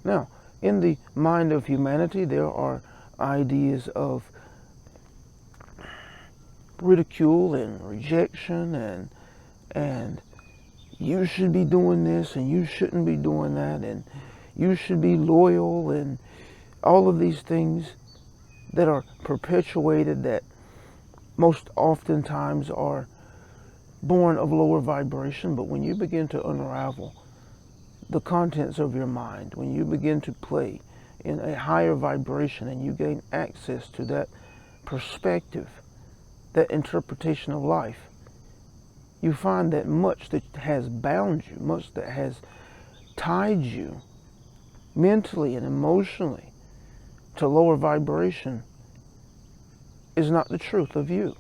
Now, in the mind of humanity, there are ideas of ridicule and rejection and you should be doing this and you shouldn't be doing that and you should be loyal and all of these things that are perpetuated that most oftentimes are born of lower vibration. But when you begin to unravel the contents of your mind, when you begin to play in a higher vibration and you gain access to that perspective, that interpretation of life, you find that much that has bound you, much that has tied you mentally and emotionally to lower vibration is not the truth of you.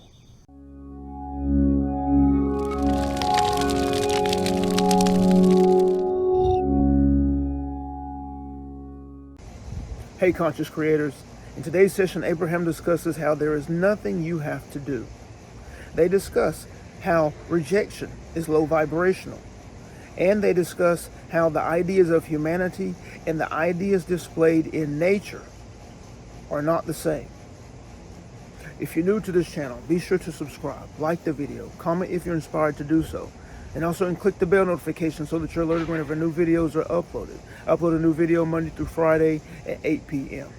Hey conscious creators, in today's session Abraham discusses how there is nothing you have to do. They discuss how rejection is low vibrational, and they discuss how the ideas of humanity and the ideas displayed in nature are not the same. If you're new to this channel, be sure to subscribe, like the video, comment if you're inspired to do so, and also click the bell notification so that you're alerted whenever new videos are uploaded. I upload a new video Monday through Friday at 8 p.m.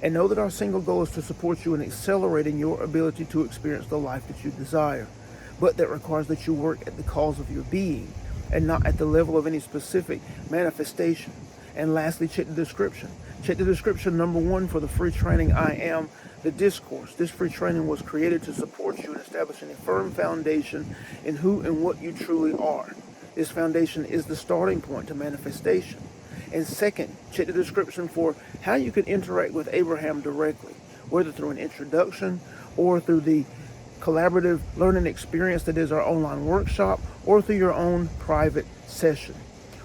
And know that our single goal is to support you in accelerating your ability to experience the life that you desire. But that requires that you work at the cause of your being and not at the level of any specific manifestation. And lastly, check the description. Check the description, number 1, for the free training I Am the Discourse. This free training was created to support you in establishing a firm foundation in who and what you truly are. This foundation is the starting point to manifestation. And second, check the description for how you can interact with Abraham directly, whether through an introduction or through the collaborative learning experience that is our online workshop, or through your own private session.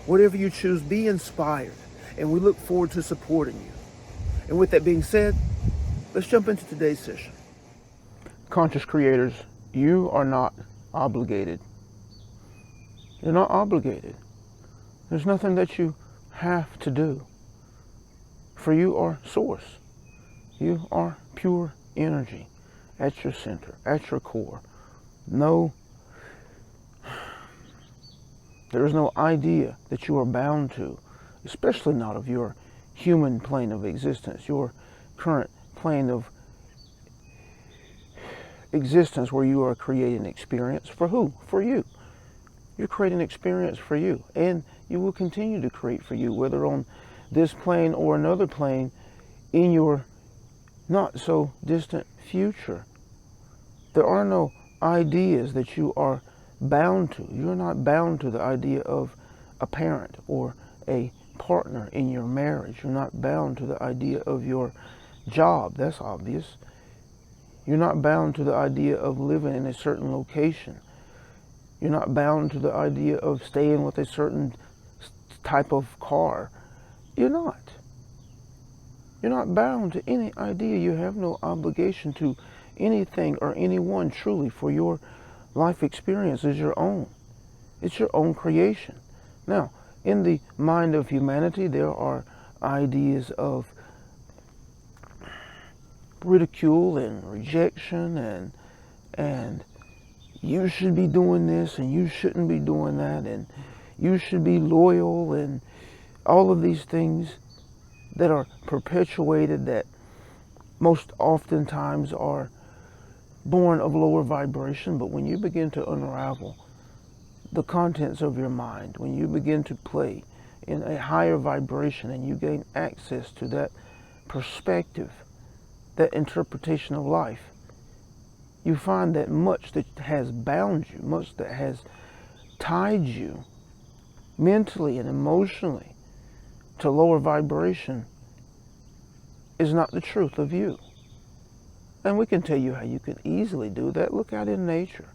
Whatever you choose, be inspired, and we look forward to supporting you. And with that being said, let's jump into today's session. Conscious creators, you are not obligated. You're not obligated. There's nothing that you have to do. For you are source. You are pure energy at your center, at your core. No, there is no idea that you are bound to, especially not of your human plane of existence, your current plane of existence where you are creating experience. For who? For you. You're creating experience for you, and you will continue to create for you, whether on this plane or another plane in your not so distant future. There are no ideas that you are bound to. You're not bound to the idea of a parent or a partner in your marriage. You're not bound to the idea of your job. That's obvious. You're not bound to the idea of living in a certain location. You're not bound to the idea of staying with a certain type of car. You're not. You're not bound to any idea. You have no obligation to anything or anyone truly, for your life experience is your own. It's your own creation. Now, in the mind of humanity, there are ideas of ridicule and rejection and you should be doing this and you shouldn't be doing that and you should be loyal and all of these things that are perpetuated that most oftentimes are born of lower vibration. But when you begin to unravel the contents of your mind, when you begin to play in a higher vibration and you gain access to that perspective, that interpretation of life, you find that much that has bound you, much that has tied you mentally and emotionally to lower vibration is not the truth of you. And we can tell you how you can easily do that. Look out in nature.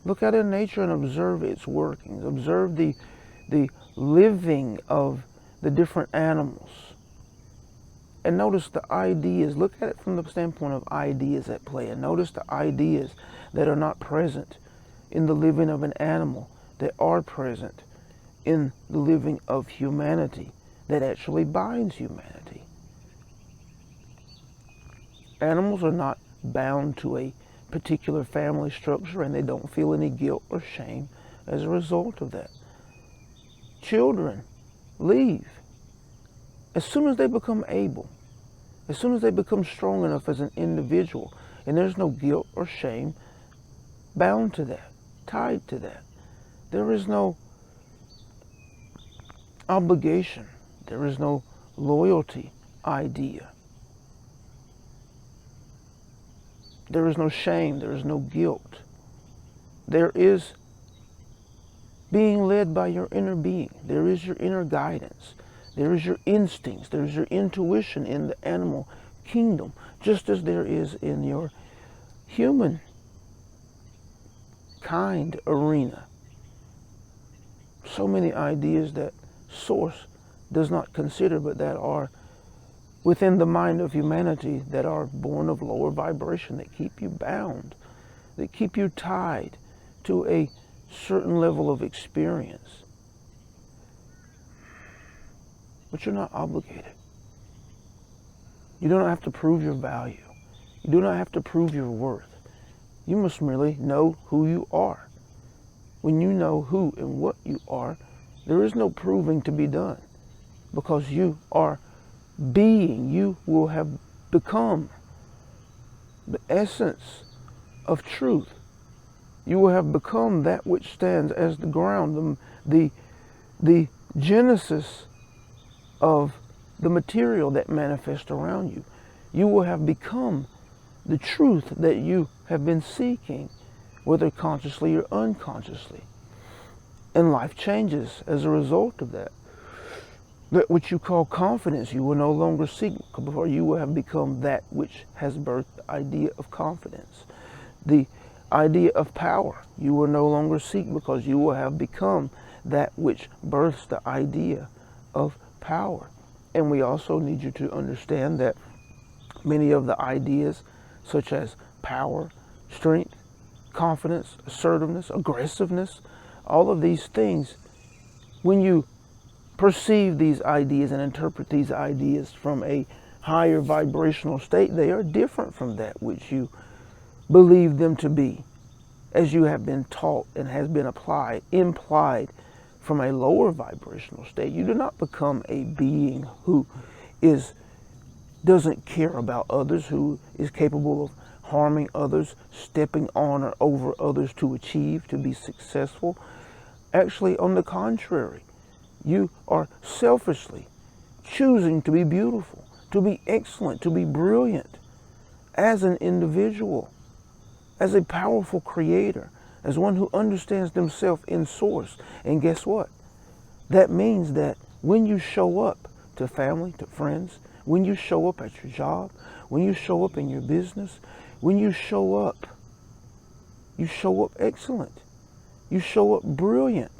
Look out in nature and observe its workings. Observe the living of the different animals. And notice the ideas. Look at it from the standpoint of ideas at play. And notice the ideas that are not present in the living of an animal, that are present in the living of humanity. that actually binds humanity. Animals are not bound to a particular family structure, and they don't feel any guilt or shame as a result of that. Children leave as soon as they become able, as soon as they become strong enough as an individual, and there's no guilt or shame bound to that, tied to that. There is no obligation. There is no loyalty idea. There is no shame. There is no guilt. There is being led by your inner being. There is your inner guidance. There is your instincts. There is your intuition in the animal kingdom, just as there is in your human kind arena. So many ideas that Source does not consider, but that are within the mind of humanity, that are born of lower vibration, that keep you bound, that keep you tied to a certain level of experience. But you're not obligated. You do not have to prove your value. You do not have to prove your worth. You must merely know who you are. When you know who and what you are, there is no proving to be done, because you are being. You will have become the essence of truth. You will have become that which stands as the ground, the genesis of the material that manifests around you. You will have become the truth that you have been seeking, whether consciously or unconsciously. And life changes as a result of that. That which you call confidence, you will no longer seek, before you will have become that which has birthed the idea of confidence. The idea of power, you will no longer seek, because you will have become that which births the idea of power. And we also need you to understand that many of the ideas, such as power, strength, confidence, assertiveness, aggressiveness, all of these things, when you perceive these ideas and interpret these ideas from a higher vibrational state, they are different from that which you believe them to be, as you have been taught and has been implied from a lower vibrational state. You do not become a being who doesn't care about others, who is capable of harming others, stepping on or over others to achieve, to be successful. Actually, on the contrary, you are selfishly choosing to be beautiful, to be excellent, to be brilliant as an individual, as a powerful creator, as one who understands themselves in Source. And guess what? That means that when you show up to family, to friends, when you show up at your job, when you show up in your business, when you show up excellent. You show up brilliant.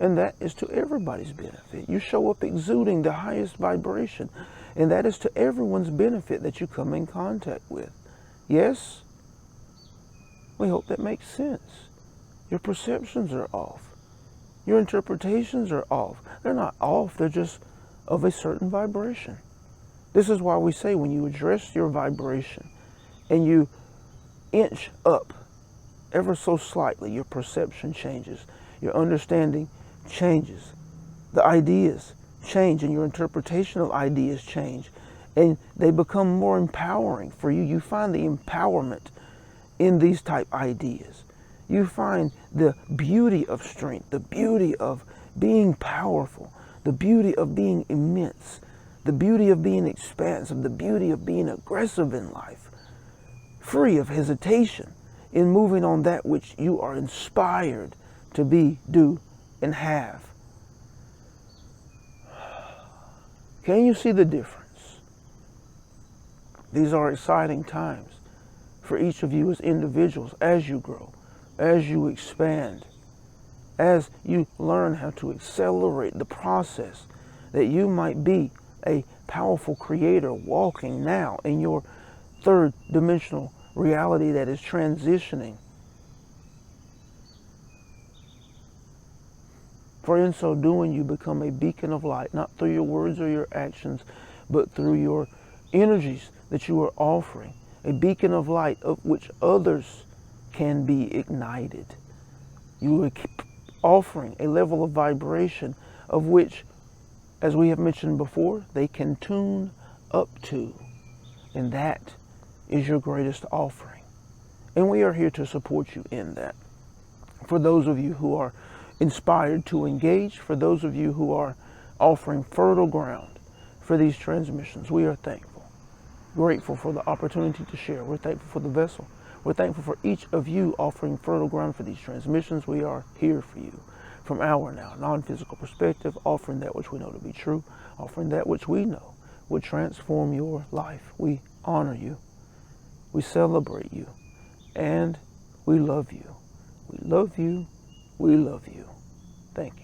And that is to everybody's benefit. You show up exuding the highest vibration. And that is to everyone's benefit that you come in contact with. Yes? We hope that makes sense. Your perceptions are off. Your interpretations are off. They're not off, they're just of a certain vibration. This is why we say when you address your vibration and you inch up ever so slightly, your perception changes, your understanding changes, the ideas change, and your interpretation of ideas change, and they become more empowering for you. You find the empowerment in these type ideas. You find the beauty of strength, the beauty of being powerful, the beauty of being immense, the beauty of being expansive, the beauty of being aggressive in life, free of hesitation in moving on that which you are inspired to be, do, and have. Can you see the difference? These are exciting times for each of you as individuals, as you grow, as you expand, as you learn how to accelerate the process, that you might be a powerful creator walking now in your third dimensional reality that is transitioning For in so doing, you become a beacon of light, not through your words or your actions, but through your energies that you are offering. A beacon of light of which others can be ignited. You are offering a level of vibration of which, as we have mentioned before, they can tune up to. And that is your greatest offering. And we are here to support you in that. For those of you who are inspired to engage, for those of you who are offering fertile ground for these transmissions, we are thankful. Grateful for the opportunity to share. We're thankful for the vessel. We're thankful for each of you offering fertile ground for these transmissions. We are here for you from our now non-physical perspective, offering that which we know to be true, offering that which we know would transform your life. We honor you. We celebrate you. And we love you. We love you. We love you. Thank you.